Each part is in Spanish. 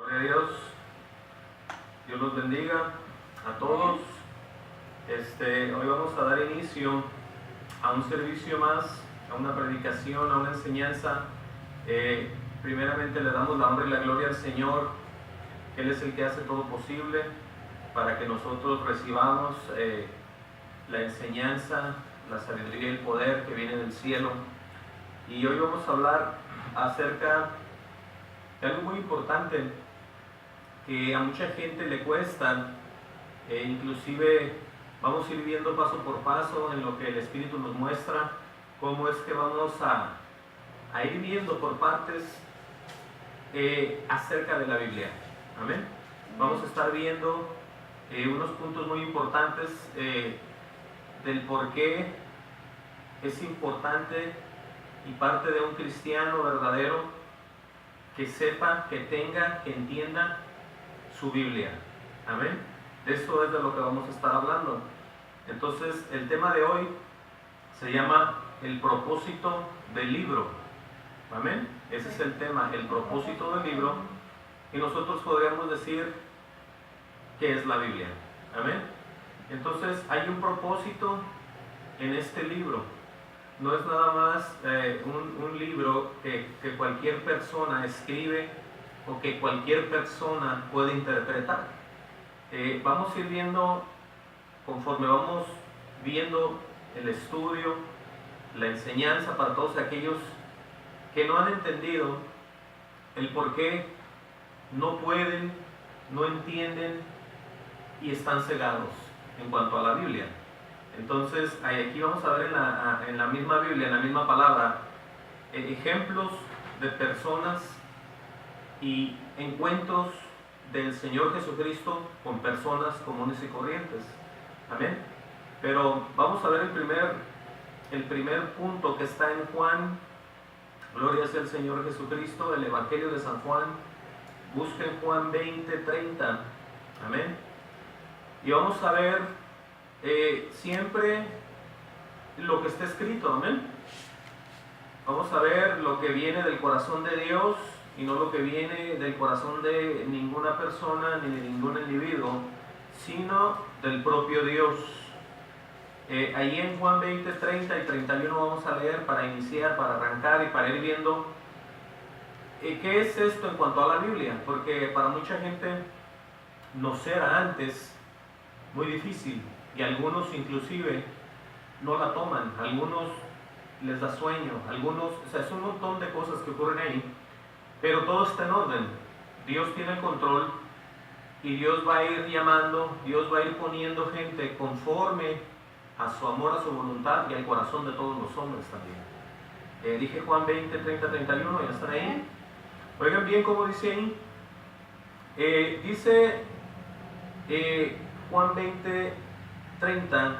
Gloria a Dios. Dios los bendiga a todos. Hoy vamos a dar inicio a un servicio más, a una predicación, a una enseñanza. Primeramente le damos la honra y la gloria al Señor. Él es el que hace todo posible para que nosotros recibamos la enseñanza, la sabiduría y el poder que viene del cielo. Y hoy vamos a hablar acerca de algo muy importante que a mucha gente le cuesta, inclusive vamos a ir viendo paso por paso en lo que el Espíritu nos muestra, cómo es que vamos a ir viendo por partes acerca de la Biblia. Amén. Vamos a estar viendo unos puntos muy importantes del por qué es importante y parte de un cristiano verdadero que sepa, que tenga, que entienda su Biblia. Amén. De eso es de lo que vamos a estar hablando. Entonces, el tema de hoy se llama el propósito del libro. Amén. Ese es el tema, el propósito del libro. Y nosotros podríamos decir qué es la Biblia. Amén. Entonces, hay un propósito en este libro. No es nada más un libro que cualquier persona escribe o que cualquier persona puede interpretar. Vamos a ir viendo, conforme vamos viendo el estudio, la enseñanza para todos aquellos que no han entendido el por qué no pueden, no entienden y están cegados en cuanto a la Biblia. Entonces, aquí vamos a ver en la misma Biblia, en la misma palabra, ejemplos de personas y encuentros del Señor Jesucristo con personas comunes y corrientes. Amén. Pero vamos a ver el primer punto que está en Juan. Gloria sea el Señor Jesucristo, el Evangelio de San Juan. Busquen Juan 20:30. Amén. Y vamos a ver siempre lo que está escrito. Amén. Vamos a ver lo que viene del corazón de Dios y no lo que viene del corazón de ninguna persona ni de ningún individuo, sino del propio Dios. Ahí en Juan 20:30 y 31 vamos a leer para iniciar, para arrancar y para ir viendo qué es esto en cuanto a la Biblia, porque para mucha gente nos era antes muy difícil y algunos inclusive no la toman, algunos les da sueño, algunos, o sea, es un montón de cosas que ocurren ahí, pero todo está en orden. Dios tiene el control y Dios va a ir llamando, Dios va a ir poniendo gente conforme a su amor, a su voluntad y al corazón de todos los hombres también. Dije Juan 20:30-31, ¿ya están ahí? Oigan bien cómo dice ahí. Dice Juan 20:30,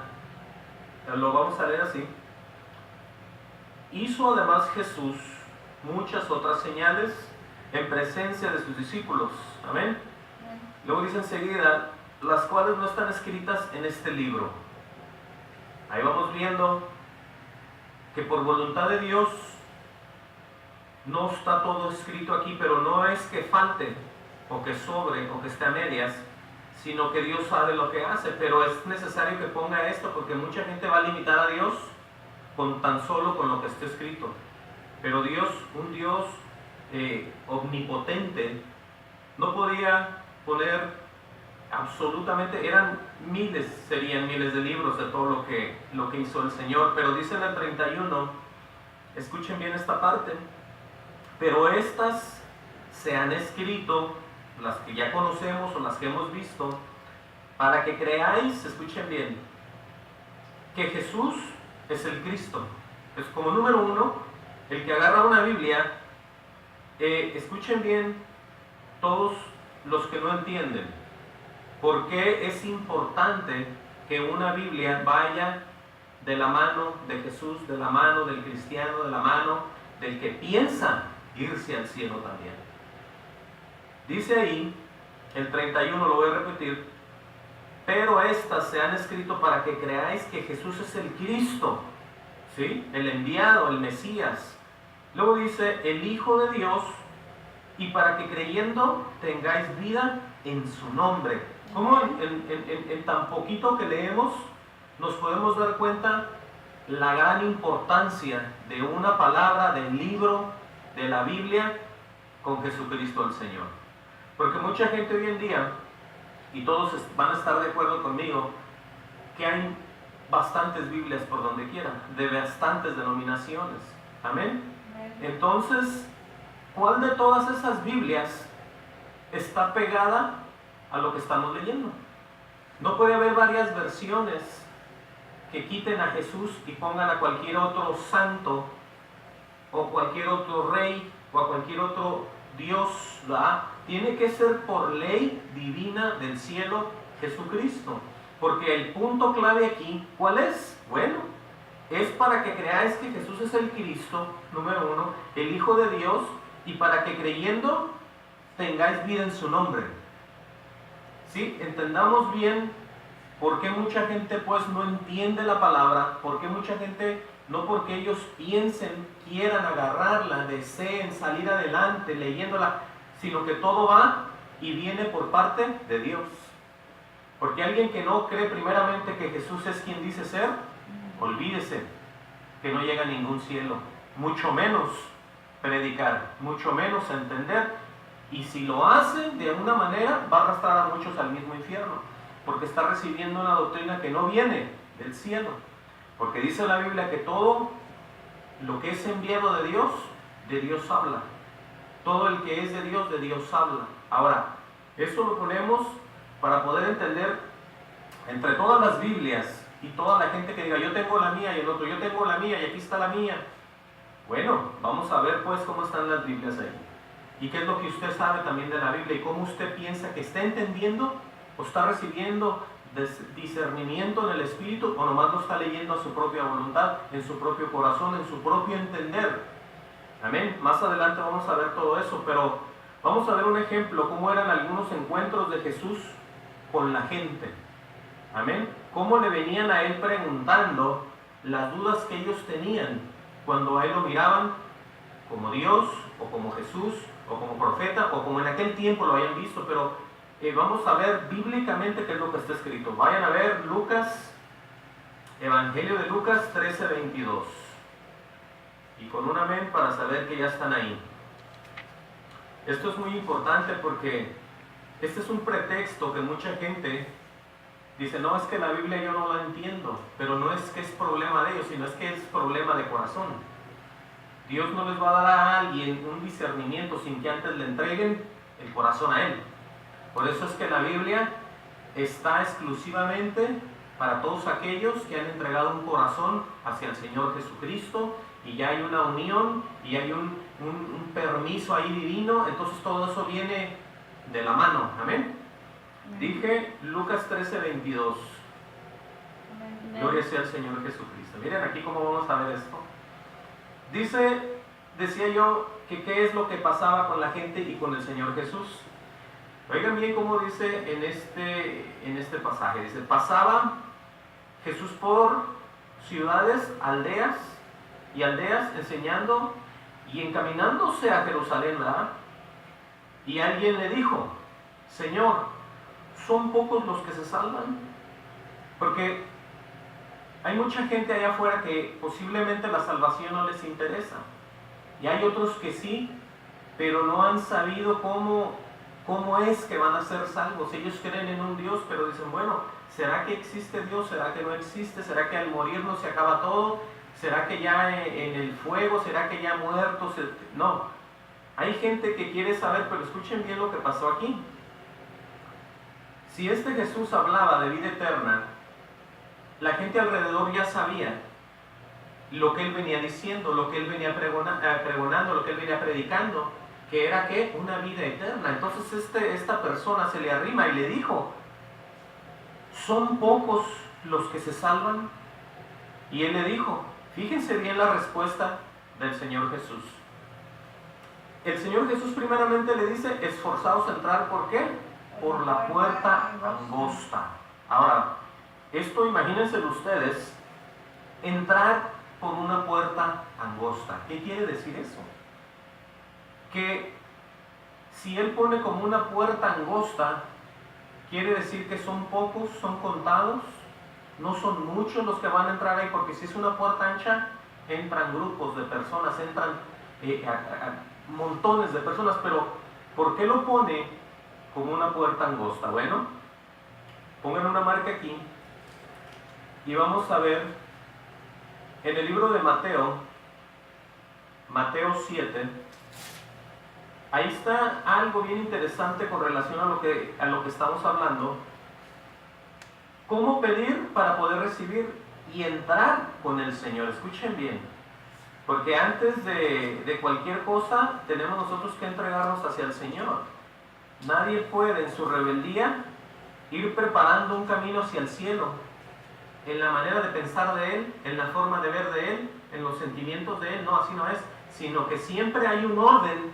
lo vamos a leer así. Hizo además Jesús muchas otras señales en presencia de sus discípulos. Amén. Luego dice enseguida, las cuales no están escritas en este libro. Ahí vamos viendo que por voluntad de Dios no está todo escrito aquí, pero no es que falte o que sobre o que esté a medias, sino que Dios sabe lo que hace, pero es necesario que ponga esto porque mucha gente va a limitar a Dios con tan solo con lo que esté escrito. Pero Dios, un Dios omnipotente, no podía poner absolutamente, serían miles de libros de todo lo que hizo el Señor, pero dice en el 31, escuchen bien esta parte, pero estas se han escrito, las que ya conocemos o las que hemos visto, para que creáis, escuchen bien, que Jesús es el Cristo. Es como número uno, el que agarra una Biblia, escuchen bien todos los que no entienden, por qué es importante que una Biblia vaya de la mano de Jesús, de la mano del cristiano, de la mano del que piensa irse al cielo también. Dice ahí, el 31 lo voy a repetir, pero estas se han escrito para que creáis que Jesús es el Cristo, ¿sí? El enviado, el Mesías. Luego dice, el Hijo de Dios, y para que creyendo tengáis vida en su nombre. ¿Cómo en tan poquito que leemos nos podemos dar cuenta la gran importancia de una palabra, del libro, de la Biblia, con Jesucristo el Señor? Porque mucha gente hoy en día, y todos van a estar de acuerdo conmigo, que hay bastantes Biblias por donde quiera, de bastantes denominaciones. Amén. Entonces, ¿cuál de todas esas Biblias está pegada a lo que estamos leyendo? No puede haber varias versiones que quiten a Jesús y pongan a cualquier otro santo o cualquier otro rey o a cualquier otro Dios, ¿verdad? Tiene que ser por ley divina del cielo Jesucristo. Porque el punto clave aquí, ¿cuál es? Bueno, es para que creáis que Jesús es el Cristo, número uno, el Hijo de Dios, y para que creyendo tengáis vida en su nombre. ¿Sí? Entendamos bien por qué mucha gente pues no entiende la palabra, por qué mucha gente, no porque ellos piensen, quieran agarrarla, deseen salir adelante leyéndola, sino que todo va y viene por parte de Dios. Porque alguien que no cree primeramente que Jesús es quien dice ser, olvídese que no llega a ningún cielo, mucho menos predicar, mucho menos entender, y si lo hace de alguna manera va a arrastrar a muchos al mismo infierno, porque está recibiendo una doctrina que no viene del cielo, porque dice la Biblia que todo lo que es enviado de Dios habla, todo el que es de Dios habla. Ahora, eso lo ponemos para poder entender entre todas las Biblias y toda la gente que diga yo tengo la mía y el otro yo tengo la mía y aquí está la mía. Bueno, vamos a ver pues cómo están las Biblias ahí y qué es lo que usted sabe también de la Biblia y cómo usted piensa que está entendiendo o está recibiendo discernimiento en el Espíritu o nomás lo está leyendo a su propia voluntad, en su propio corazón, en su propio entender. Amén. Más adelante vamos a ver todo eso, pero vamos a ver un ejemplo, cómo eran algunos encuentros de Jesús con la gente. Amén. Cómo le venían a él preguntando las dudas que ellos tenían cuando a él lo miraban como Dios o como Jesús o como profeta o como en aquel tiempo lo habían visto, pero vamos a ver bíblicamente qué es lo que está escrito. Vayan a ver Lucas, Evangelio de Lucas 13:22 y con un amén para saber que ya están ahí. Esto es muy importante porque este es un pretexto que mucha gente dice, no, es que la Biblia yo no la entiendo, pero no es que es problema de ellos, sino es que es problema de corazón. Dios no les va a dar a alguien un discernimiento sin que antes le entreguen el corazón a Él. Por eso es que la Biblia está exclusivamente para todos aquellos que han entregado un corazón hacia el Señor Jesucristo y ya hay una unión y hay un permiso ahí divino, entonces todo eso viene de la mano. Amén. Dije Lucas 13:22. Gloria sea al Señor Jesucristo. Miren aquí cómo vamos a ver esto. Decía yo que qué es lo que pasaba con la gente y con el Señor Jesús. Oigan bien cómo dice en este pasaje. Dice, pasaba Jesús por ciudades, aldeas enseñando y encaminándose a Jerusalén, ¿verdad? Y alguien le dijo, Señor, ¿son pocos los que se salvan? Porque hay mucha gente allá afuera que posiblemente la salvación no les interesa. Y hay otros que sí, pero no han sabido cómo es que van a ser salvos. Ellos creen en un Dios, pero dicen, bueno, ¿será que existe Dios? ¿Será que no existe? ¿Será que al morirnos se acaba todo? ¿Será que ya en el fuego? ¿Será que ya muertos? No. Hay gente que quiere saber, pero escuchen bien lo que pasó aquí. Si este Jesús hablaba de vida eterna, la gente alrededor ya sabía lo que él venía diciendo, lo que él venía pregonando, lo que él venía predicando, que era que una vida eterna. Entonces esta persona se le arrima y le dijo, ¿son pocos los que se salvan? Y él le dijo, fíjense bien la respuesta del Señor Jesús. El Señor Jesús primeramente le dice, esforzaos a entrar, ¿por qué? Por la puerta angosta. Ahora, esto imagínense ustedes, entrar por una puerta angosta. ¿Qué quiere decir eso? Que si Él pone como una puerta angosta, quiere decir que son pocos, son contados, no son muchos los que van a entrar ahí, porque si es una puerta ancha, entran grupos de personas, entran montones de personas, pero ¿por qué lo pone como una puerta angosta? Bueno, pongan una marca aquí y vamos a ver en el libro de Mateo 7, ahí está algo bien interesante con relación a lo que estamos hablando. ¿Cómo pedir para poder recibir y entrar con el Señor? Escuchen bien, porque antes de cualquier cosa tenemos nosotros que entregarnos hacia el Señor. Nadie puede en su rebeldía ir preparando un camino hacia el cielo, en la manera de pensar de Él, en la forma de ver de Él, en los sentimientos de Él. No, así no es, sino que siempre hay un orden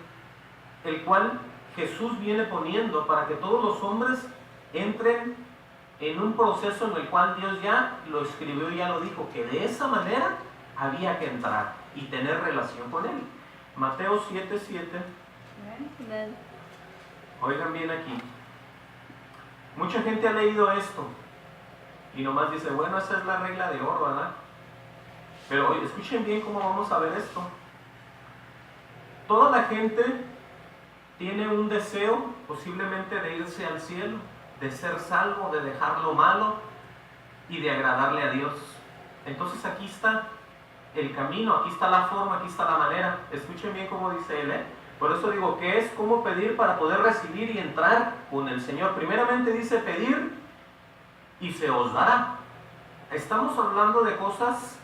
el cual Jesús viene poniendo para que todos los hombres entren en un proceso en el cual Dios ya lo escribió y ya lo dijo, que de esa manera había que entrar y tener relación con Él. Mateo 7:7. Oigan bien aquí. Mucha gente ha leído esto y nomás dice, bueno, esa es la regla de oro, ¿verdad? Pero oye, escuchen bien cómo vamos a ver esto. Toda la gente tiene un deseo posiblemente de irse al cielo, de ser salvo, de dejar lo malo y de agradarle a Dios. Entonces aquí está el camino, aquí está la forma, aquí está la manera. Escuchen bien cómo dice él, Por eso digo que es cómo pedir para poder recibir y entrar con el Señor. Primeramente dice pedir y se os dará. Estamos hablando de cosas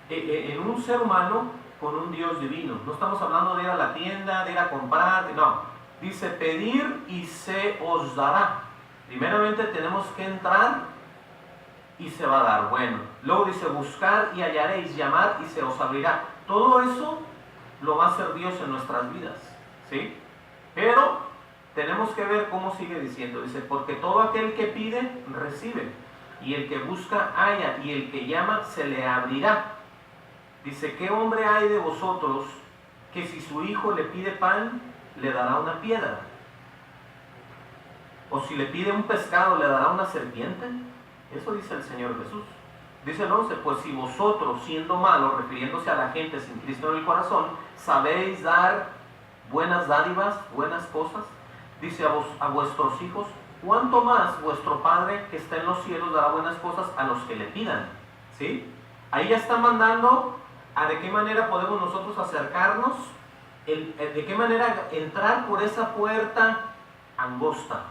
en un ser humano con un Dios divino. No estamos hablando de ir a la tienda, de ir a comprar, no. Dice pedir y se os dará. Primeramente tenemos que entrar y se va a dar. Bueno, luego dice buscar y hallaréis, llamar y se os abrirá. Todo eso lo va a hacer Dios en nuestras vidas, ¿sí? Pero tenemos que ver cómo sigue diciendo. Dice, porque todo aquel que pide, recibe. Y el que busca, halla. Y el que llama, se le abrirá. Dice, ¿qué hombre hay de vosotros que si su hijo le pide pan, le dará una piedra? ¿O si le pide un pescado, le dará una serpiente? Eso dice el Señor Jesús. Dice el 11, pues si vosotros, siendo malos, refiriéndose a la gente sin Cristo en el corazón, sabéis dar buenas dádivas, buenas cosas, dice a vuestros hijos, ¿cuánto más vuestro Padre que está en los cielos dará buenas cosas a los que le pidan? ¿Sí? Ahí ya está mandando a de qué manera podemos nosotros acercarnos, de qué manera entrar por esa puerta angosta.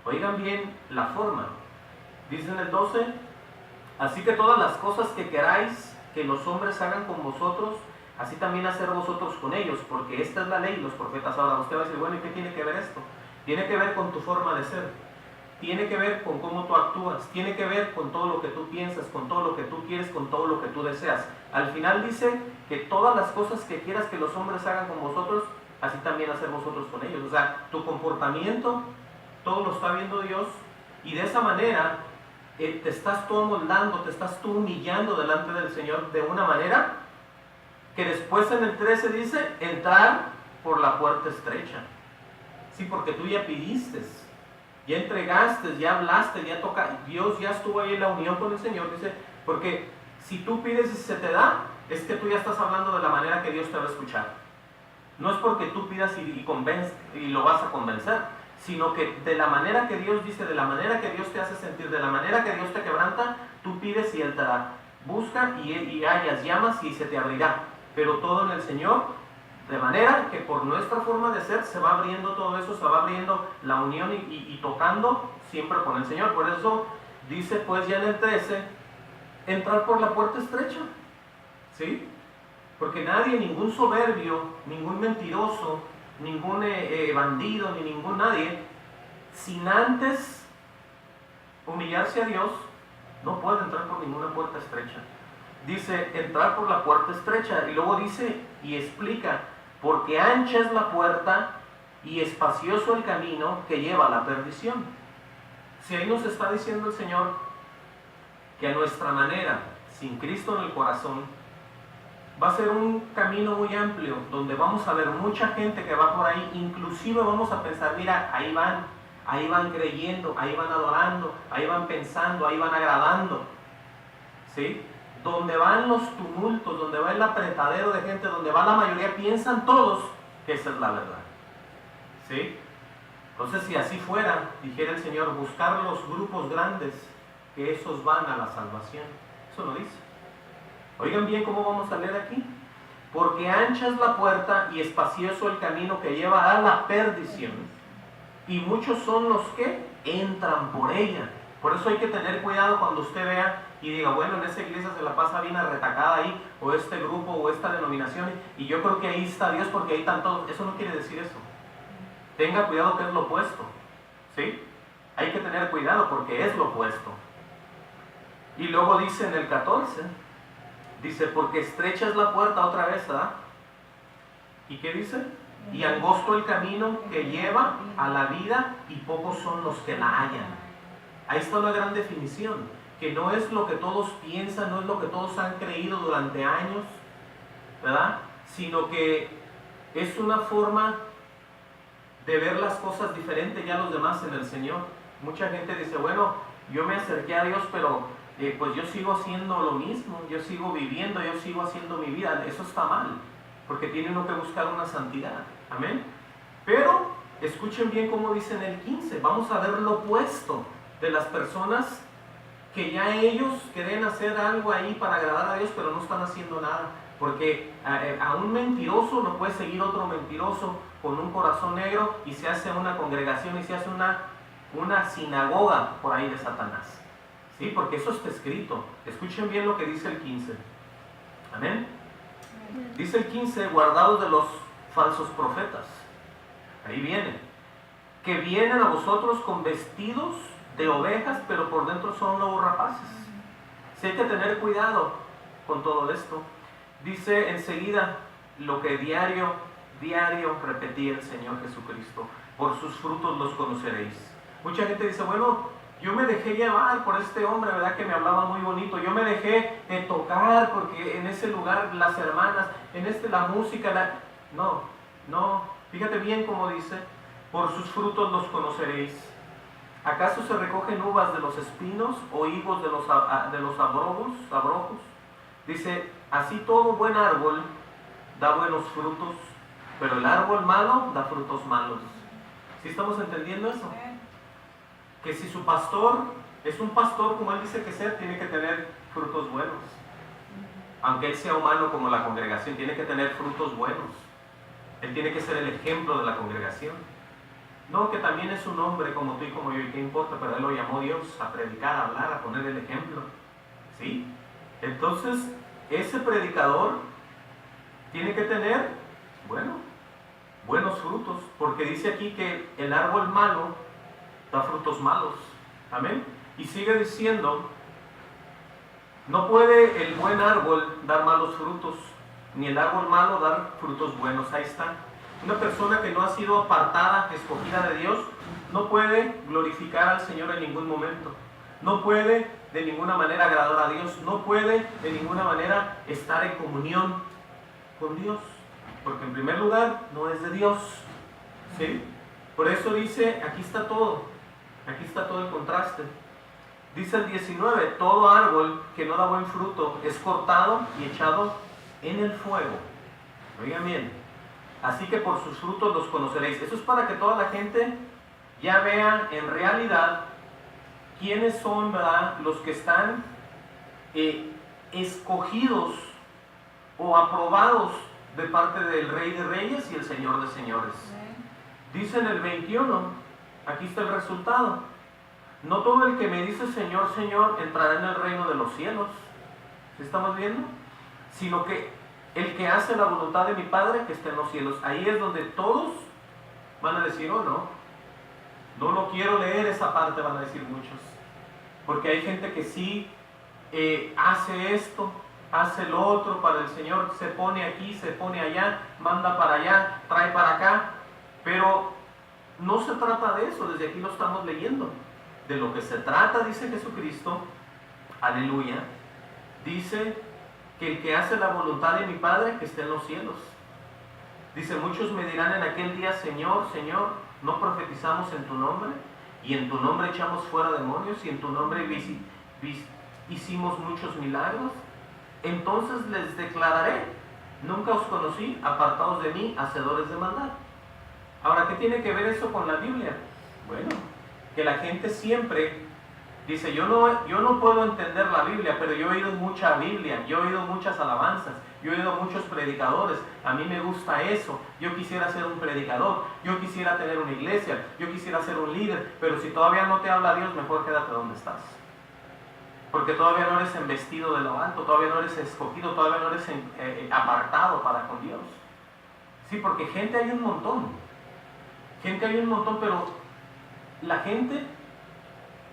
Oigan bien la forma. Dice en el 12, así que todas las cosas que queráis que los hombres hagan con vosotros, así también hacer vosotros con ellos, porque esta es la ley y los profetas. Ahora usted va a decir, bueno, ¿y qué tiene que ver esto? Tiene que ver con tu forma de ser, tiene que ver con cómo tú actúas, tiene que ver con todo lo que tú piensas, con todo lo que tú quieres, con todo lo que tú deseas. Al final dice que todas las cosas que quieras que los hombres hagan con vosotros, así también hacer vosotros con ellos. O sea, tu comportamiento, todo lo está viendo Dios, y de esa manera te estás tú amoldando, te estás tú humillando delante del Señor de una manera que después en el 13 dice, entrar por la puerta estrecha. Sí, porque tú ya pidiste, ya entregaste, ya hablaste, ya tocaste, Dios ya estuvo ahí en la unión con el Señor, dice, porque si tú pides y se te da, es que tú ya estás hablando de la manera que Dios te va a escuchar. No es porque tú pidas y lo vas a convencer, sino que de la manera que Dios dice, de la manera que Dios te hace sentir, de la manera que Dios te quebranta, tú pides y Él te da. Busca y hallas, llamas y se te abrirá. Pero todo en el Señor, de manera que por nuestra forma de ser se va abriendo todo eso, se va abriendo la unión y tocando siempre con el Señor. Por eso dice pues ya en el 13, entrar por la puerta estrecha, ¿sí? Porque nadie, ningún soberbio, ningún mentiroso, ningún bandido, ni ningún nadie, sin antes humillarse a Dios, no puede entrar por ninguna puerta estrecha. Dice, entrar por la puerta estrecha, y luego dice y explica, porque ancha es la puerta y espacioso el camino que lleva a la perdición. Si ahí nos está diciendo el Señor que a nuestra manera, sin Cristo en el corazón, Va a ser un camino muy amplio, donde vamos a ver mucha gente que va por ahí, inclusive vamos a pensar, mira, ahí van creyendo, ahí van adorando, ahí van pensando, ahí van agradando, ¿sí? Donde van los tumultos, donde va el apretadero de gente, donde va la mayoría, piensan todos que esa es la verdad, ¿sí? Entonces, si así fuera, dijera el Señor, buscar los grupos grandes, que esos van a la salvación. Eso no dice. Oigan bien cómo vamos a leer aquí. Porque ancha es la puerta y espacioso el camino que lleva a la perdición, y muchos son los que entran por ella. Por eso hay que tener cuidado cuando usted vea y diga, bueno, en esa iglesia se la pasa bien retacada ahí, o este grupo, o esta denominación, y yo creo que ahí está Dios porque ahí están todos. Eso no quiere decir eso. Tenga cuidado que es lo opuesto, ¿sí? Hay que tener cuidado porque es lo opuesto. Y luego dice en el 14, dice, porque estrecha es la puerta otra vez, ¿verdad? ¿Y qué dice? Y angosto el camino que lleva a la vida, y pocos son los que la hallan. Ahí está una gran definición, que no es lo que todos piensan, no es lo que todos han creído durante años, ¿verdad? Sino que es una forma de ver las cosas diferentes ya los demás en el Señor. Mucha gente dice, bueno, yo me acerqué a Dios, pero pues yo sigo haciendo lo mismo, yo sigo viviendo, yo sigo haciendo mi vida. Eso está mal, porque tiene uno que buscar una santidad. Amén. Pero escuchen bien cómo dice en el 15. Vamos a ver lo opuesto de las personas que ya ellos quieren hacer algo ahí para agradar a Dios, pero no están haciendo nada. Porque a un mentiroso lo puede seguir otro mentiroso con un corazón negro, y se hace una congregación y se hace una sinagoga por ahí de Satanás. ¿Sí? Porque eso está escrito. Escuchen bien lo que dice el 15. Amén. Dice el 15, guardados de los falsos profetas. Ahí viene. Que vienen a vosotros con vestidos de ovejas, pero por dentro son lobos rapaces. Sí, hay que tener cuidado con todo esto. Dice enseguida lo que diario repetía el Señor Jesucristo: por sus frutos los conoceréis. Mucha gente dice, bueno, yo me dejé llevar por este hombre, ¿verdad? Que me hablaba muy bonito. Yo me dejé tocar porque en ese lugar las hermanas, la música, No, fíjate bien cómo dice: por sus frutos los conoceréis. ¿Acaso se recogen uvas de los espinos o higos de los abrojos? Dice, así todo buen árbol da buenos frutos, pero el árbol malo da frutos malos. ¿Sí estamos entendiendo eso? Que si su pastor es un pastor como él dice que ser, tiene que tener frutos buenos. Aunque él sea humano como la congregación, tiene que tener frutos buenos. Él tiene que ser el ejemplo de la congregación. No, que también es un hombre como tú y como yo, y qué importa, pero él lo llamó Dios a predicar, a hablar, a poner el ejemplo. ¿Sí? Entonces, ese predicador tiene que tener, buenos frutos, porque dice aquí que el árbol malo da frutos malos. Amén. Y sigue diciendo, no puede el buen árbol dar malos frutos, ni el árbol malo dar frutos buenos. Ahí está. Una persona que no ha sido apartada, escogida de Dios, no puede glorificar al Señor en ningún momento. No puede de ninguna manera agradar a Dios. No puede de ninguna manera estar en comunión con Dios. Porque en primer lugar no es de Dios. ¿Sí? Por eso dice, aquí está todo. Aquí está todo el contraste. Dice el 19, todo árbol que no da buen fruto es cortado y echado en el fuego. Oigan bien. Así que por sus frutos los conoceréis. Eso es para que toda la gente ya vea en realidad quiénes son, ¿verdad?, los que están escogidos o aprobados de parte del Rey de Reyes y el Señor de Señores. Dice en el 21, aquí está el resultado: no todo el que me dice Señor, Señor entrará en el reino de los cielos. ¿Sí estamos viendo? Sino que el que hace la voluntad de mi Padre que está en los cielos. Ahí es donde todos van a decir, oh no lo quiero leer esa parte, van a decir muchos. Porque hay gente que sí hace esto, hace lo otro para el Señor, se pone aquí, se pone allá, manda para allá, trae para acá. Pero no se trata de eso, desde aquí lo estamos leyendo. De lo que se trata, dice Jesucristo, aleluya, dice que el que hace la voluntad de mi Padre que esté en los cielos. Dice, muchos me dirán en aquel día, Señor, Señor, ¿no profetizamos en tu nombre? Y en tu nombre echamos fuera demonios, y en tu nombre hicimos muchos milagros. Entonces les declararé, nunca os conocí, apartados de mí, hacedores de maldad. Ahora, ¿qué tiene que ver eso con la Biblia? Bueno, que la gente siempre dice, yo no puedo entender la Biblia, pero yo he oído mucha Biblia, yo he oído muchas alabanzas, yo he oído muchos predicadores, a mí me gusta eso, yo quisiera ser un predicador, yo quisiera tener una iglesia, yo quisiera ser un líder, pero si todavía no te habla Dios, mejor quédate donde estás. Porque todavía no eres embestido de lo alto, todavía no eres escogido, todavía no eres apartado para con Dios. Sí, porque gente hay un montón, pero la gente,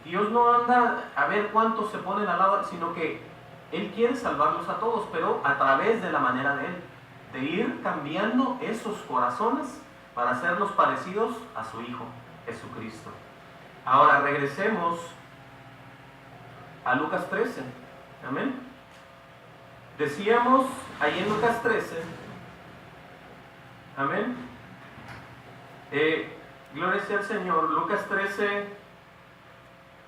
Dios no anda a ver cuántos se ponen al lado, sino que Él quiere salvarlos a todos, pero a través de la manera de Él, de ir cambiando esos corazones para hacerlos parecidos a su Hijo, Jesucristo. Ahora regresemos a Lucas 13, amén. Decíamos ahí en Lucas 13, amén. Gloria sea al Señor. Lucas 13,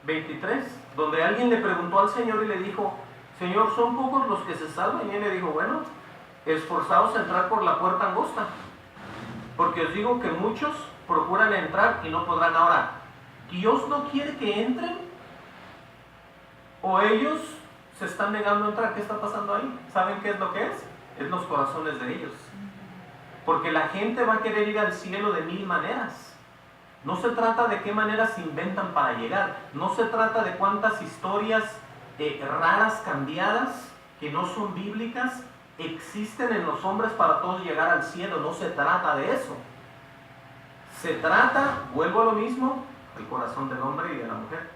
23, donde alguien le preguntó al Señor y le dijo, Señor, ¿son pocos los que se salvan? Y Él le dijo, bueno, esforzaos a entrar por la puerta angosta, porque os digo que muchos procuran entrar y no podrán. Ahora, ¿Dios no quiere que entren? ¿O ellos se están negando a entrar? ¿Qué está pasando ahí? ¿Saben qué es lo que es? Es los corazones de ellos. Porque la gente va a querer ir al cielo de mil maneras. No se trata de qué maneras se inventan para llegar. No se trata de cuántas historias raras, cambiadas, que no son bíblicas, existen en los hombres para todos llegar al cielo. No se trata de eso. Se trata, vuelvo a lo mismo, el corazón del hombre y de la mujer.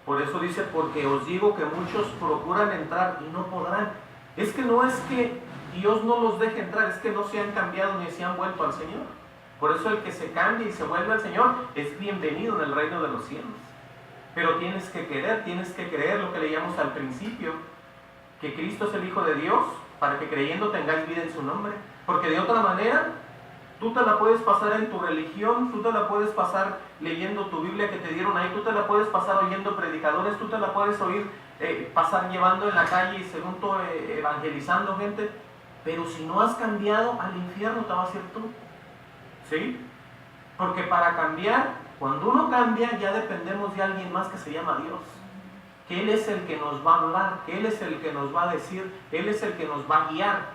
Por eso dice, porque os digo que muchos procuran entrar y no podrán. Es que no es que Dios no los deje entrar, es que no se han cambiado ni se han vuelto al Señor. Por eso el que se cambia y se vuelve al Señor es bienvenido en el reino de los cielos. Pero tienes que querer, tienes que creer lo que leíamos al principio, que Cristo es el Hijo de Dios, para que creyendo tengáis vida en su nombre. Porque de otra manera, tú te la puedes pasar en tu religión, tú te la puedes pasar leyendo tu Biblia que te dieron ahí, tú te la puedes pasar oyendo predicadores, tú te la puedes oír pasar llevando en la calle y según tú evangelizando gente, pero si no has cambiado, al infierno te vas a ir tú. ¿Sí? Porque para cambiar, cuando uno cambia, ya dependemos de alguien más que se llama Dios. Que Él es el que nos va a hablar, que Él es el que nos va a decir, Él es el que nos va a guiar.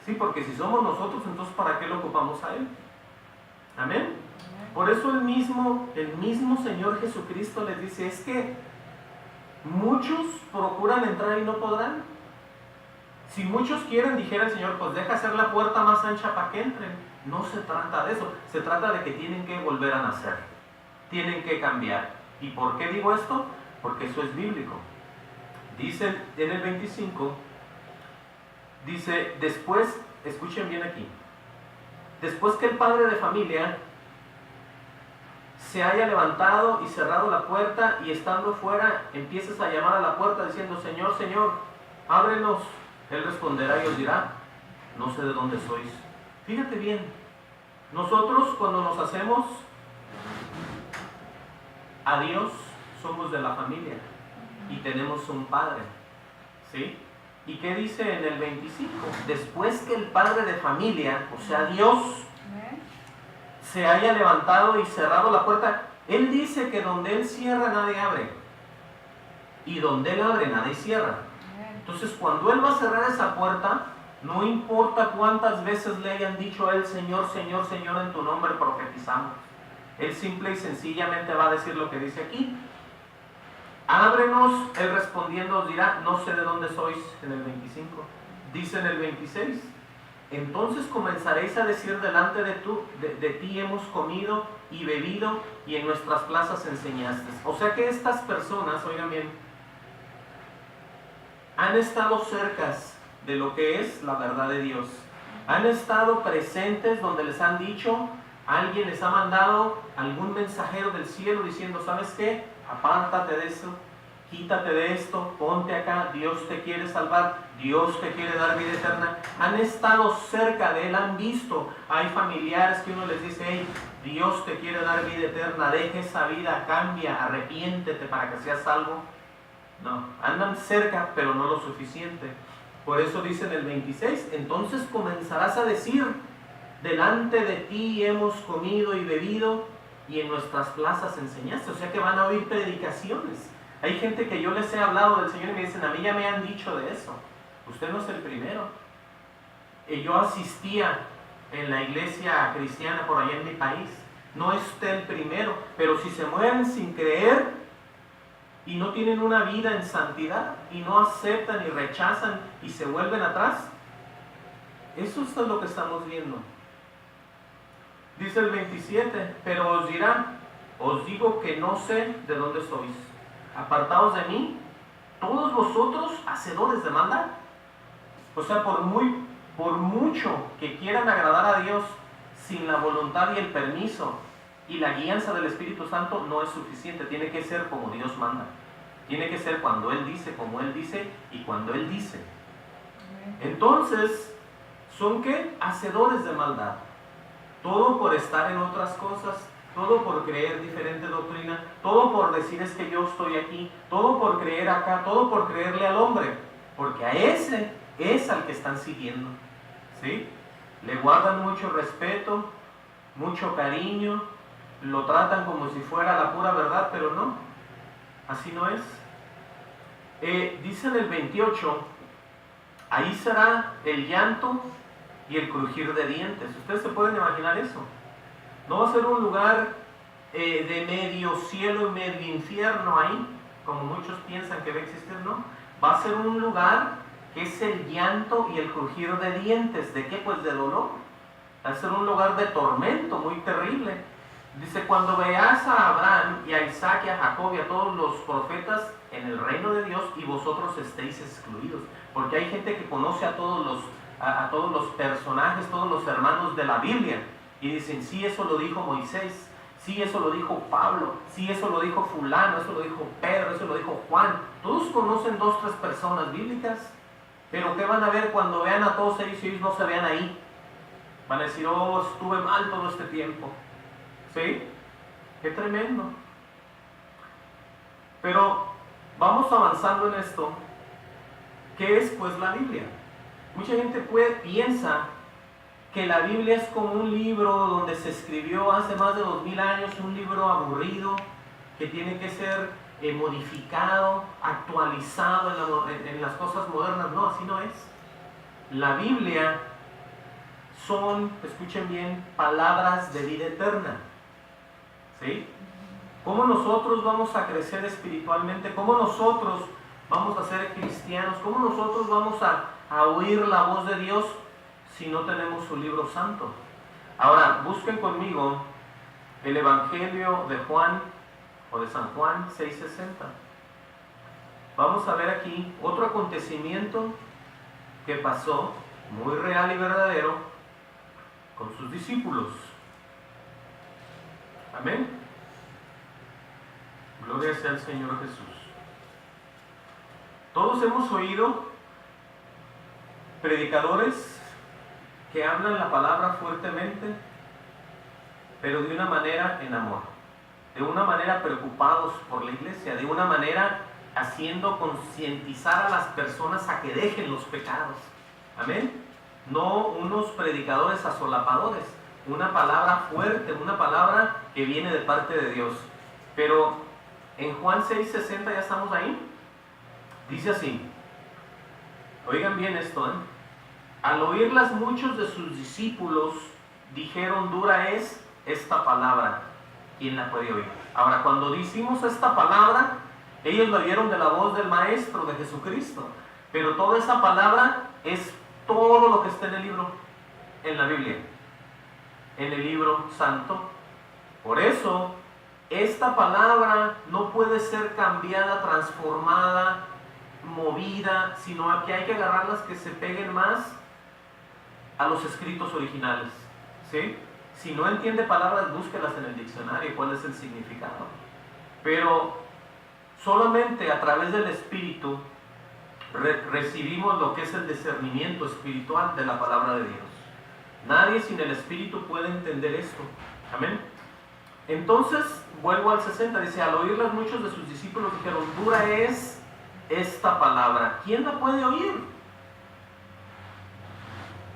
Sí, porque si somos nosotros, entonces ¿para qué lo ocupamos a Él? Amén. Por eso el mismo Señor Jesucristo les dice, es que muchos procuran entrar y no podrán. Si muchos quieren, dijera el Señor, pues deja hacer la puerta más ancha para que entren. No se trata de eso, se trata de que tienen que volver a nacer, tienen que cambiar. ¿Y por qué digo esto? Porque eso es bíblico. Dice en el 25, dice, después, escuchen bien aquí, después que el padre de familia se haya levantado y cerrado la puerta y estando fuera, empieces a llamar a la puerta diciendo, Señor, Señor, ábrenos. Él responderá y os dirá, no sé de dónde sois. Fíjate bien, nosotros cuando nos hacemos a Dios, somos de la familia y tenemos un padre, ¿sí? ¿Y qué dice en el 25? Después que el padre de familia, o sea Dios, se haya levantado y cerrado la puerta, Él dice que donde Él cierra nadie abre, y donde Él abre nadie cierra. Entonces cuando Él va a cerrar esa puerta, no importa cuántas veces le hayan dicho a Él, Señor, Señor, Señor, en tu nombre profetizamos. Él simple y sencillamente va a decir lo que dice aquí. Ábrenos. Él respondiendo os dirá, no sé de dónde sois, en el 25. Dice en el 26, entonces comenzaréis a decir delante de ti hemos comido y bebido y en nuestras plazas enseñaste. O sea que estas personas, oigan bien, han estado cercas de lo que es la verdad de Dios. Han estado presentes donde les han dicho, alguien les ha mandado algún mensajero del cielo diciendo, ¿sabes qué? Apártate de eso, quítate de esto, ponte acá, Dios te quiere salvar, Dios te quiere dar vida eterna. Han estado cerca de Él, han visto. Hay familiares que uno les dice, hey, Dios te quiere dar vida eterna, deja esa vida, cambia, arrepiéntete para que seas salvo. No, andan cerca, pero no lo suficiente. Por eso dice en el 26, entonces comenzarás a decir, delante de ti hemos comido y bebido, y en nuestras plazas enseñaste. O sea que van a oír predicaciones. Hay gente que yo les he hablado del Señor y me dicen, a mí ya me han dicho de eso. Usted no es el primero. Yo asistía en la iglesia cristiana por allá en mi país. No es usted el primero, pero si se mueren sin creer y no tienen una vida en santidad y no aceptan y rechazan y se vuelven atrás, eso es lo que estamos viendo. Dice el 27, pero os dirá, os digo que no sé de dónde sois. Apartaos de mí, todos vosotros hacedores de maldad. O sea, por mucho que quieran agradar a Dios, sin la voluntad y el permiso y la guianza del Espíritu Santo no es suficiente. Tiene que ser como Dios manda. Tiene que ser cuando Él dice, como Él dice y cuando Él dice. Entonces, ¿son qué? Hacedores de maldad. Todo por estar en otras cosas, todo por creer diferente doctrina, todo por decir es que yo estoy aquí, todo por creer acá, todo por creerle al hombre, porque a ese es al que están siguiendo, ¿sí? Le guardan mucho respeto, mucho cariño, lo tratan como si fuera la pura verdad, pero no, así no es. Dice en el 28, ahí será el llanto y el crujir de dientes. ¿Ustedes se pueden imaginar eso? No va a ser un lugar de medio cielo y medio infierno ahí, como muchos piensan que va a existir, no. Va a ser un lugar que es el llanto y el crujir de dientes. ¿De qué? Pues de dolor. Va a ser un lugar de tormento muy terrible. Dice, cuando veas a Abraham y a Isaac y a Jacob y a todos los profetas en el reino de Dios y vosotros estéis excluidos. Porque hay gente que conoce a todos los personajes, todos los hermanos de la Biblia, y dicen, sí, eso lo dijo Moisés, sí, eso lo dijo Pablo, sí, eso lo dijo fulano, eso lo dijo Pedro, eso lo dijo Juan. Todos conocen 2 o 3 personas bíblicas, pero ¿qué van a ver cuando vean a todos ellos y ellos no se vean ahí? Van a decir, oh, estuve mal todo este tiempo. ¿Sí? Qué tremendo. Pero vamos avanzando en esto. ¿Qué es pues la Biblia? Mucha gente piensa que la Biblia es como un libro donde se escribió hace más de 2000 años, un libro aburrido que tiene que ser modificado, actualizado en las cosas modernas. No, así no es. La Biblia son, escuchen bien, palabras de vida eterna. ¿Sí? ¿Cómo nosotros vamos a crecer espiritualmente? ¿Cómo nosotros vamos a ser cristianos? ¿Cómo nosotros vamos a oír la voz de Dios si no tenemos su libro santo? Ahora, busquen conmigo el Evangelio de Juan o de San Juan 6:60. Vamos a ver aquí otro acontecimiento que pasó, muy real y verdadero, con sus discípulos. Amén. Gloria sea al Señor Jesús. Todos hemos oído predicadores que hablan la palabra fuertemente, pero de una manera en amor, de una manera preocupados por la iglesia, de una manera haciendo concientizar a las personas a que dejen los pecados. Amén. No unos predicadores asolapadores, una palabra fuerte, una palabra que viene de parte de Dios. Pero en Juan 6:60, ya estamos ahí, dice así, oigan bien esto, al oírlas muchos de sus discípulos dijeron, dura es esta palabra, ¿quién la puede oír? Ahora, cuando decimos esta palabra, ellos la oyeron de la voz del Maestro, de Jesucristo, pero toda esa palabra es todo lo que está en el libro, en la Biblia, en el libro santo. Por eso, esta palabra no puede ser cambiada, transformada, movida, sino que hay que agarrarlas que se peguen más a los escritos originales, ¿sí? Si no entiende palabras, búsquelas en el diccionario, cuál es el significado. Pero Solamente a través del Espíritu recibimos lo que es el discernimiento espiritual de la palabra de Dios. Nadie sin el Espíritu puede entender esto. Amén. Entonces, vuelvo al 60, dice, al oírlas muchos de sus discípulos dijeron, dura es esta palabra, ¿quién la puede oír?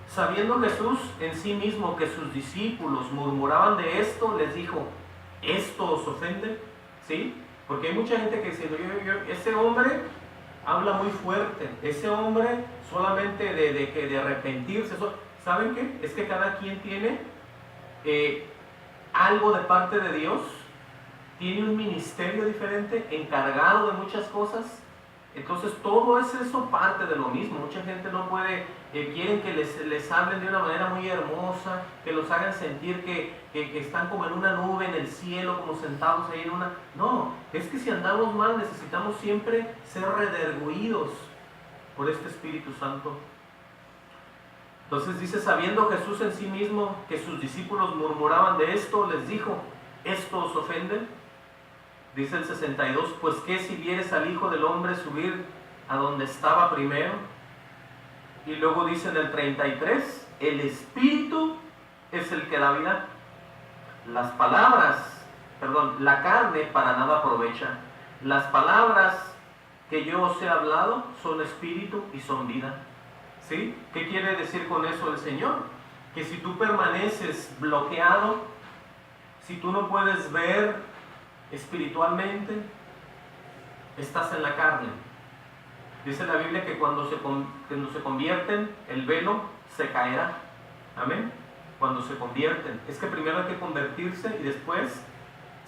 Sabiendo Jesús en sí mismo que sus discípulos murmuraban de esto, les dijo, ¿esto os ofende? ¿Sí? Porque hay mucha gente que dice, ese hombre habla muy fuerte, ese hombre solamente de arrepentirse. ¿Saben qué? Es que cada quien tiene algo de parte de Dios, tiene un ministerio diferente, encargado de muchas cosas. Entonces todo es eso parte de lo mismo. Mucha gente no puede, quieren que les hablen de una manera muy hermosa, que los hagan sentir que están como en una nube en el cielo, como sentados ahí en una... No, es que si andamos mal necesitamos siempre ser redarguidos por este Espíritu Santo. Entonces dice, sabiendo Jesús en sí mismo que sus discípulos murmuraban de esto, les dijo, ¿esto os ofende? Dice el 62, pues ¿qué si vieres al Hijo del Hombre subir a donde estaba primero? Y luego dice en el 33, el Espíritu es el que da vida. La carne para nada aprovecha. Las palabras que yo os he hablado son espíritu y son vida. ¿Sí? ¿Qué quiere decir con eso el Señor? Que si tú permaneces bloqueado, si tú no puedes ver espiritualmente, estás en la carne. Dice la Biblia que cuando se convierten, el velo se caerá. Amén. Cuando se convierten, es que primero hay que convertirse y después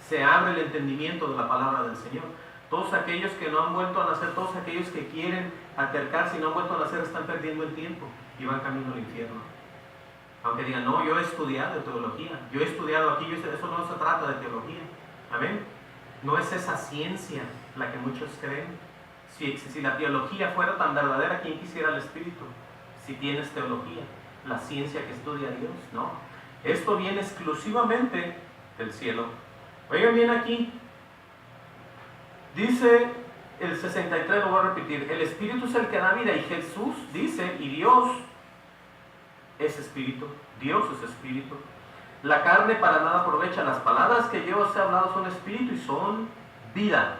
se abre el entendimiento de la palabra del Señor. Todos aquellos que no han vuelto a nacer, todos aquellos que quieren acercarse y no han vuelto a nacer, están perdiendo el tiempo y van camino al infierno. Aunque digan, no, yo he estudiado teología, yo he estudiado aquí, eso no se trata de teología. Amén. No es esa ciencia la que muchos creen. Si la teología fuera tan verdadera, ¿quién quisiera el Espíritu? Si tienes teología, la ciencia que estudia a Dios, no. Esto viene exclusivamente del cielo. Oigan bien aquí. Dice el 63, lo voy a repetir. El Espíritu es el que da vida y Jesús dice, y Dios es Espíritu. Dios es Espíritu. La carne para nada aprovecha. Las palabras que yo os he hablado son espíritu y son vida.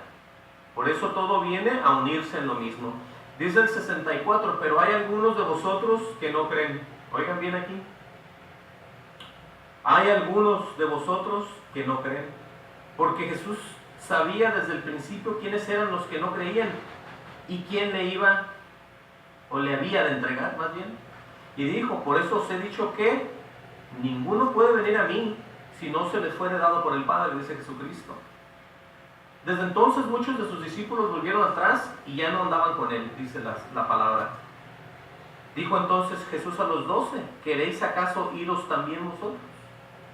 Por eso todo viene a unirse en lo mismo. Dice el 64, pero hay algunos de vosotros que no creen. Oigan bien aquí. Hay algunos de vosotros que no creen. Porque Jesús sabía desde el principio quiénes eran los que no creían y quién le iba o le había de entregar más bien. Y dijo, por eso os he dicho que ninguno puede venir a mí si no se les fuere dado por el Padre, dice Jesucristo. Desde entonces muchos de sus discípulos volvieron atrás y ya no andaban con él, dice la palabra. Dijo entonces Jesús a los 12, ¿queréis acaso iros también vosotros?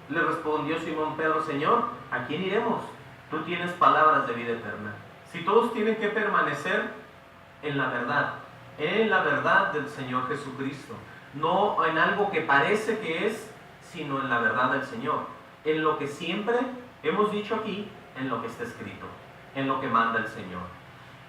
Le respondió Simón Pedro, Señor, ¿a quién iremos? Tú tienes palabras de vida eterna. Si todos tienen que permanecer en la verdad del Señor Jesucristo, no en algo que parece que es, sino en la verdad del Señor, en lo que siempre hemos dicho aquí, en lo que está escrito, en lo que manda el Señor.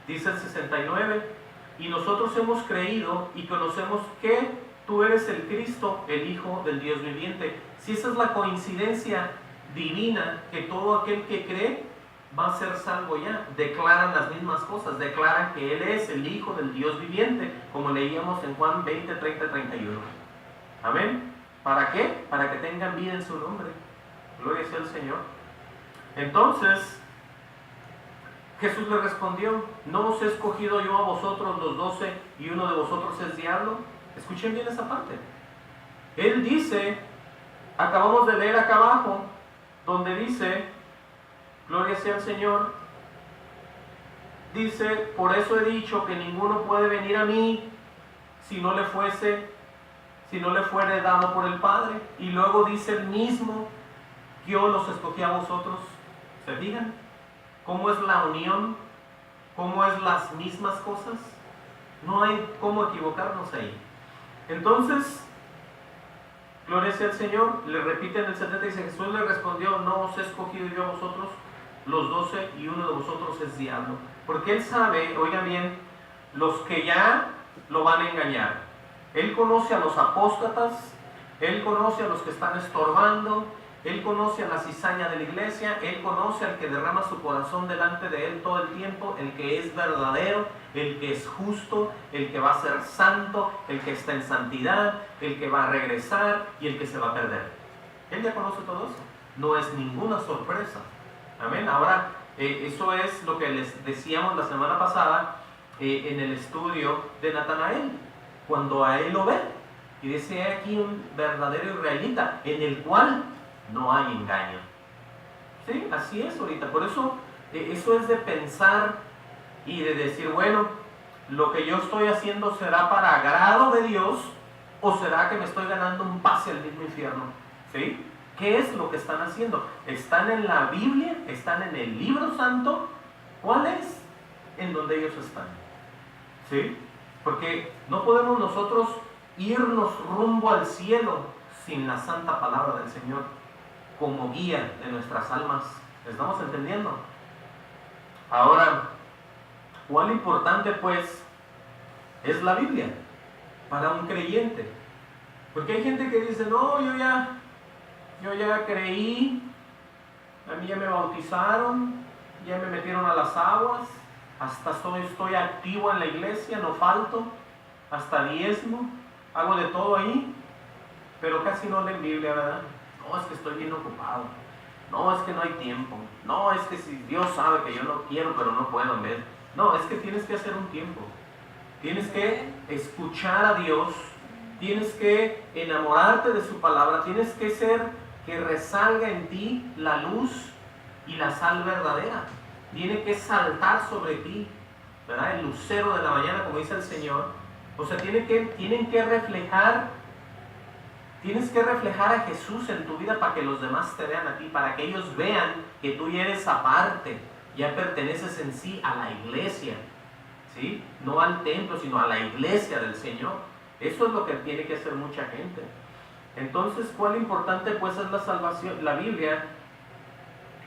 Dice el 69, y nosotros hemos creído y conocemos que tú eres el Cristo, el Hijo del Dios viviente. Si esa es la coincidencia divina, que todo aquel que cree va a ser salvo ya, declaran las mismas cosas, declaran que Él es el Hijo del Dios viviente, como leíamos en Juan 20, 30, 31. Amén. ¿Para qué? Para que tengan vida en su nombre. Gloria sea al Señor. Entonces, Jesús le respondió, ¿no os he escogido yo a vosotros los 12 y uno de vosotros es diablo? Escuchen bien esa parte. Él dice, acabamos de leer acá abajo, donde dice, gloria sea al Señor, dice, por eso he dicho que ninguno puede venir a mí si no le fuere dado por el Padre. Y luego dice el mismo, yo los escogí a vosotros. ¿Se fijan? ¿Cómo es la unión? ¿Cómo es las mismas cosas? No hay cómo equivocarnos ahí. Entonces, gloria sea al Señor, le repite en el 70, dice, Jesús le respondió, no os he escogido yo a vosotros, los 12 y uno de vosotros es diablo. Porque Él sabe, oigan bien, los que ya lo van a engañar. Él conoce a los apóstatas, Él conoce a los que están estorbando, Él conoce a la cizaña de la iglesia, Él conoce al que derrama su corazón delante de Él todo el tiempo, el que es verdadero, el que es justo, el que va a ser santo, el que está en santidad, el que va a regresar y el que se va a perder. Él ya conoce todo eso. No es ninguna sorpresa. Amén. Ahora, eso es lo que les decíamos la semana pasada en el estudio de Natanael, cuando a él lo ve y dice: aquí un verdadero israelita en el cual no hay engaño. Sí, así es ahorita. Por eso, eso es de pensar y de decir, bueno, lo que yo estoy haciendo será para agrado de Dios, o será que me estoy ganando un pase al mismo infierno. ¿Sí? ¿Qué es lo que están haciendo? ¿Están en la Biblia? ¿Están en el libro santo? ¿Cuál es en donde ellos están? ¿Sí? Porque no podemos nosotros irnos rumbo al cielo sin la santa palabra del Señor como guía de nuestras almas. ¿Estamos entendiendo? Ahora, ¿cuál importante pues es la Biblia para un creyente? Porque hay gente que dice: no, yo ya creí, a mí ya me bautizaron, ya me metieron a las aguas, hasta estoy activo en la iglesia, no falto, hasta diezmo, hago de todo ahí, pero casi no leen Biblia, ¿verdad? No, es que estoy bien ocupado, no, es que no hay tiempo, no, es que si Dios sabe que yo no quiero, pero no puedo en vez. No, es que tienes que hacer un tiempo, tienes que escuchar a Dios, tienes que enamorarte de su palabra, tienes que ser que resalga en ti la luz y la sal verdadera. Tiene que saltar sobre ti, ¿verdad? El lucero de la mañana, como dice el Señor. O sea, tienes que reflejar a Jesús en tu vida para que los demás te vean a ti, para que ellos vean que tú ya eres aparte, ya perteneces en sí a la iglesia, ¿sí? No al templo, sino a la iglesia del Señor. Eso es lo que tiene que hacer mucha gente. Entonces, ¿cuál importante pues es la salvación? La Biblia,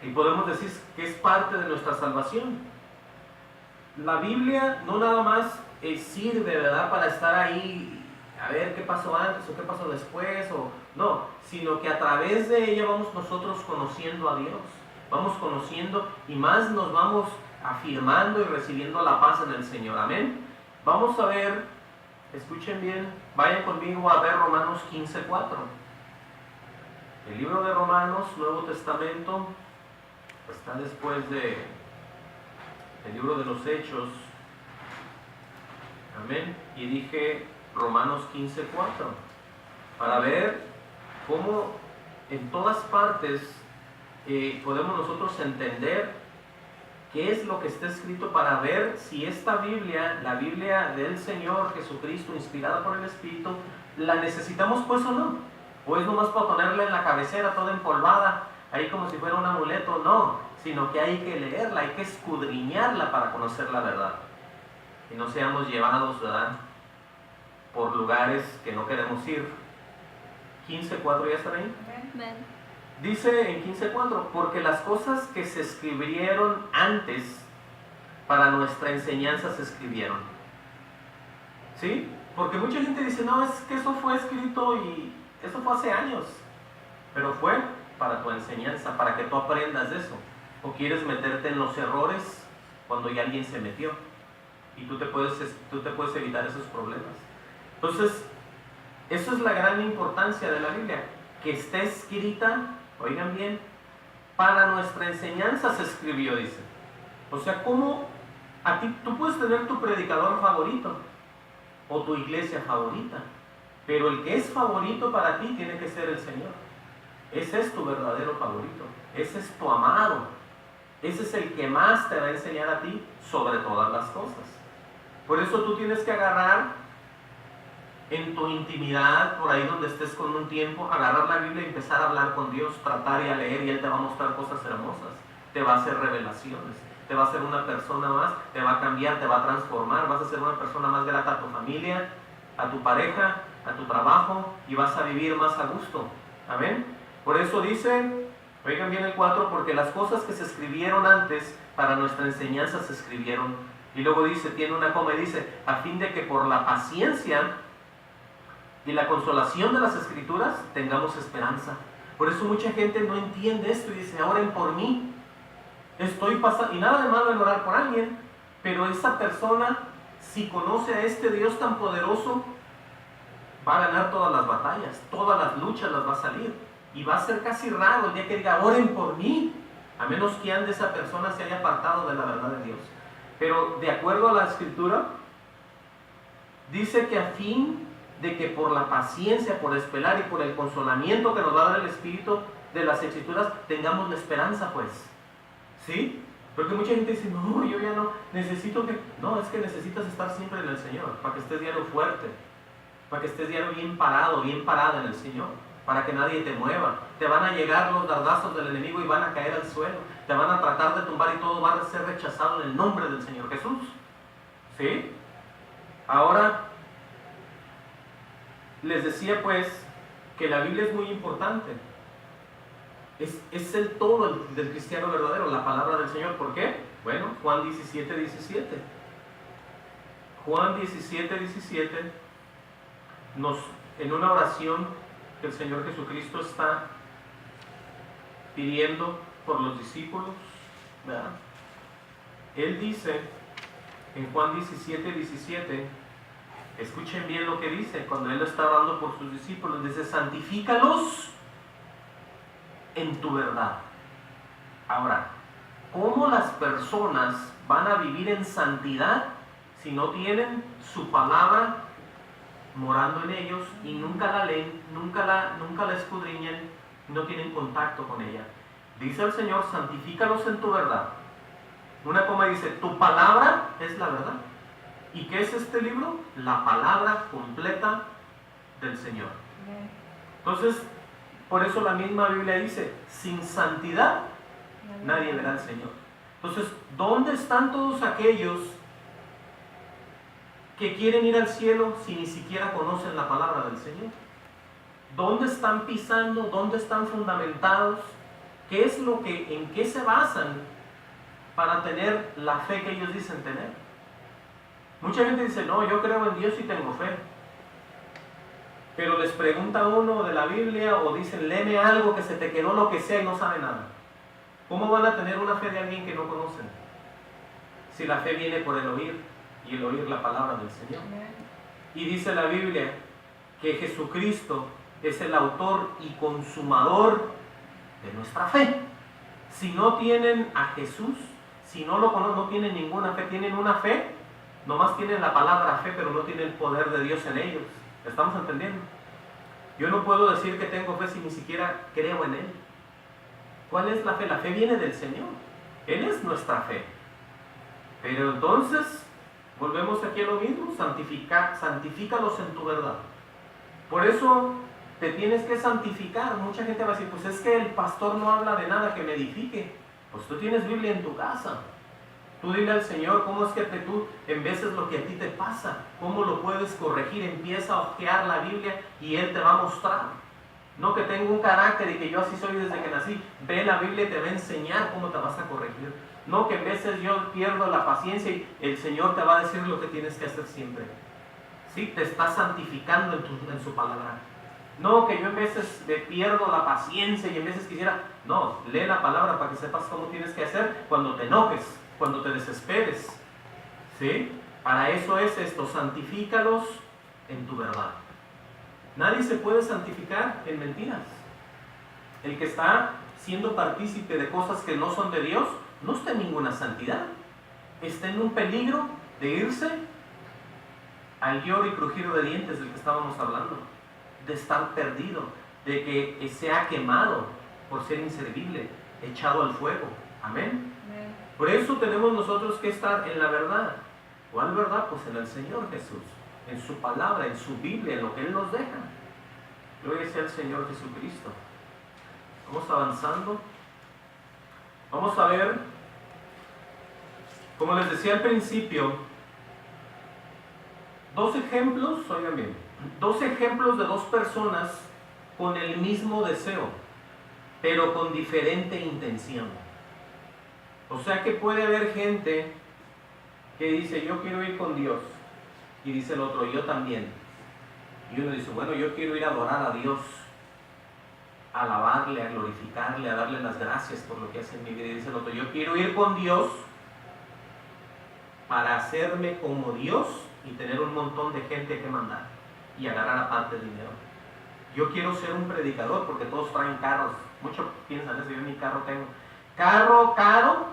y podemos decir que es parte de nuestra salvación. La Biblia no nada más sirve, ¿verdad?, para estar ahí, a ver qué pasó antes o qué pasó después, o no, sino que a través de ella vamos nosotros conociendo a Dios, vamos conociendo y más nos vamos afirmando y recibiendo la paz en el Señor. Amén. Vamos a ver. Escuchen bien, vayan conmigo a ver Romanos 15:4. El libro de Romanos, Nuevo Testamento, está después del libro de los Hechos. Amén. Y dije Romanos 15:4, para ver cómo en todas partes podemos nosotros entender qué es lo que está escrito, para ver si esta Biblia, la Biblia del Señor Jesucristo, inspirada por el Espíritu, la necesitamos pues o no. O es nomás para ponerla en la cabecera toda empolvada, ahí como si fuera un amuleto. No, sino que hay que leerla, hay que escudriñarla para conocer la verdad. Y no seamos llevados, ¿verdad?, por lugares que no queremos ir. 15:4, ¿ya están ahí? Amén. Dice en 15:4, porque las cosas que se escribieron antes para nuestra enseñanza se escribieron. ¿Sí? Porque mucha gente dice: no, es que eso fue escrito y eso fue hace años. Pero fue para tu enseñanza, para que tú aprendas de eso. O quieres meterte en los errores cuando ya alguien se metió y tú te puedes evitar esos problemas. Entonces, eso es la gran importancia de la Biblia, que esté escrita. Oigan bien, para nuestra enseñanza se escribió, dice. O sea, ¿cómo a ti, tú puedes tener tu predicador favorito o tu iglesia favorita, pero el que es favorito para ti tiene que ser el Señor. Ese es tu verdadero favorito, ese es tu amado, ese es el que más te va a enseñar a ti sobre todas las cosas. Por eso tú tienes que agarrar en tu intimidad, por ahí donde estés con un tiempo, agarrar la Biblia y empezar a hablar con Dios, tratar y a leer, y Él te va a mostrar cosas hermosas, te va a hacer revelaciones, te va a hacer una persona más, te va a cambiar, te va a transformar, vas a ser una persona más grata a tu familia, a tu pareja, a tu trabajo, y vas a vivir más a gusto. Amén. Por eso dice Oigan bien el 4, porque las cosas que se escribieron antes para nuestra enseñanza se escribieron. Y luego dice, tiene una coma y dice, a fin de que por la paciencia y la consolación de las escrituras tengamos esperanza. Por eso mucha gente no entiende esto y dice, oren por mí. Estoy pasando, y nada de malo en orar por alguien, pero esa persona, si conoce a este Dios tan poderoso, va a ganar todas las batallas, todas las luchas las va a salir. Y va a ser casi raro el día que diga, oren por mí, a menos que ande esa persona se haya apartado de la verdad de Dios. Pero de acuerdo a la Escritura, dice que a fin de que por la paciencia, por esperar y por el consolamiento que nos va a dar el Espíritu de las Escrituras, tengamos la esperanza, pues. ¿Sí? Porque mucha gente dice, no, yo ya no, necesito que... No, es que necesitas estar siempre en el Señor, para que estés diario fuerte, para que estés diario bien parado, bien parada en el Señor, para que nadie te mueva. Te van a llegar los dardazos del enemigo y van a caer al suelo, te van a tratar de tumbar y todo va a ser rechazado en el nombre del Señor Jesús. ¿Sí? Ahora, les decía pues que la Biblia es muy importante. Es el todo del cristiano verdadero, la palabra del Señor. ¿Por qué? Bueno, Juan 17, 17. Juan 17, 17 en una oración que el Señor Jesucristo está pidiendo por los discípulos, ¿verdad? Él dice en Juan 17, 17, escuchen bien lo que dice cuando Él está orando por sus discípulos, dice, santifícalos en tu verdad. Ahora, ¿cómo las personas van a vivir en santidad si no tienen su palabra morando en ellos y nunca la leen, nunca la escudriñan, no tienen contacto con ella? Dice el Señor, santifícalos en tu verdad. Una coma dice, tu palabra es la verdad. ¿Y qué es este libro? La palabra completa del Señor. Entonces, por eso la misma Biblia dice, sin santidad nadie verá al Señor. Entonces, ¿dónde están todos aquellos que quieren ir al cielo si ni siquiera conocen la palabra del Señor? ¿Dónde están pisando? ¿Dónde están fundamentados? ¿Qué es lo que, en qué se basan para tener la fe que ellos dicen tener? Mucha gente dice, no, yo creo en Dios y tengo fe. Pero les pregunta uno de la Biblia o dicen, léeme algo que se te quedó lo que sea y no sabe nada. ¿Cómo van a tener una fe de alguien que no conocen? Si la fe viene por el oír y el oír la palabra del Señor. Y dice la Biblia que Jesucristo es el autor y consumador de nuestra fe. Si no tienen a Jesús, si no lo conocen, no tienen ninguna fe, tienen una fe, nomás tienen la palabra fe, pero no tienen el poder de Dios en ellos. ¿Estamos entendiendo? Yo no puedo decir que tengo fe si ni siquiera creo en Él. ¿Cuál es la fe? La fe viene del Señor. Él es nuestra fe. Pero entonces, volvemos aquí a lo mismo, santifícalos en tu verdad. Por eso te tienes que santificar. Mucha gente va a decir, pues es que el pastor no habla de nada que me edifique. Pues tú tienes Biblia en tu casa. Tú dile al Señor cómo es que tú en veces lo que a ti te pasa, cómo lo puedes corregir. Empieza a hojear la Biblia y Él te va a mostrar. No que tengo un carácter y que yo así soy desde que nací. Ve la Biblia y te va a enseñar cómo te vas a corregir. No que en veces yo pierdo la paciencia y el Señor te va a decir lo que tienes que hacer siempre. ¿Sí? Te está santificando en su palabra. No que yo en veces me pierdo la paciencia y en veces quisiera... No, lee la palabra para que sepas cómo tienes que hacer cuando te enojes, cuando te desesperes. ¿Sí? Para eso es esto, santifícalos en tu verdad. Nadie se puede santificar en mentiras. El que está siendo partícipe de cosas que no son de Dios, no está en ninguna santidad. Está en un peligro de irse al lloro y crujir de dientes del que estábamos hablando. De estar perdido, de que sea quemado por ser inservible, echado al fuego. Amén. Por eso tenemos nosotros que estar en la verdad. ¿Cuál verdad? Pues en el Señor Jesús, en su palabra, en su Biblia, en lo que Él nos deja. Gloria sea al Señor Jesucristo. Vamos avanzando. Vamos a ver, como les decía al principio, dos ejemplos, oigan bien, dos ejemplos de dos personas con el mismo deseo. pero con diferente intención. O sea que puede haber gente que dice, yo quiero ir con Dios, y dice el otro, yo también. Y uno dice, bueno, yo quiero ir a adorar a Dios, a alabarle, a glorificarle, a darle las gracias por lo que hace en mi vida. Y dice el otro, yo quiero ir con Dios para hacerme como Dios y tener un montón de gente que mandar y agarrar aparte dinero. Yo quiero ser un predicador porque todos traen carros. Muchos piensan eso, yo ni carro tengo. Carro caro.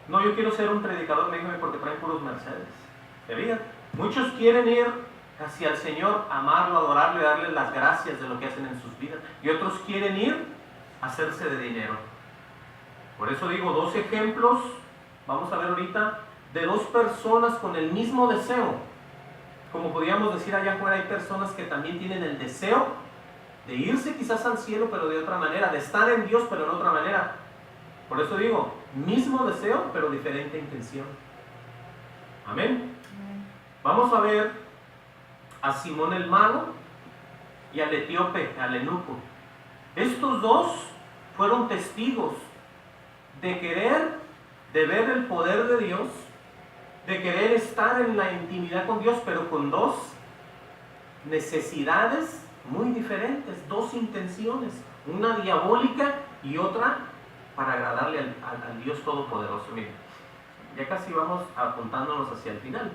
No, yo quiero ser un predicador, me dijo, porque traen puros Mercedes. ¿Te fijas? Muchos quieren ir hacia el Señor, amarlo, adorarlo y darle las gracias de lo que hacen en sus vidas. Y otros quieren ir a hacerse de dinero. Por eso digo, dos ejemplos, vamos a ver ahorita, de dos personas con el mismo deseo. Como podríamos decir allá afuera, hay personas que también tienen el deseo de irse quizás al cielo, pero de otra manera, de estar en Dios, pero de otra manera. Por eso digo, mismo deseo, pero diferente intención. Amén. Vamos a ver a Simón el mago y al etíope, al eunuco. Estos dos fueron testigos de querer, de ver el poder de Dios, de querer estar en la intimidad con Dios, pero con dos necesidades muy diferentes, dos intenciones, una diabólica y otra para agradarle al Dios Todopoderoso. Miren, ya casi vamos apuntándonos hacia el final.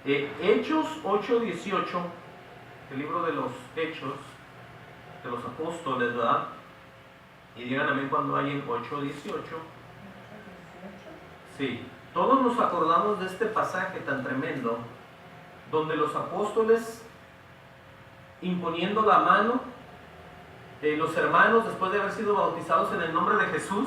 Hechos 8:18, el libro de los Hechos de los Apóstoles, ¿verdad? Y digan amén cuando hay en 8:18. Sí, todos nos acordamos de este pasaje tan tremendo, donde los apóstoles, imponiendo la mano, los hermanos, después de haber sido bautizados en el nombre de Jesús,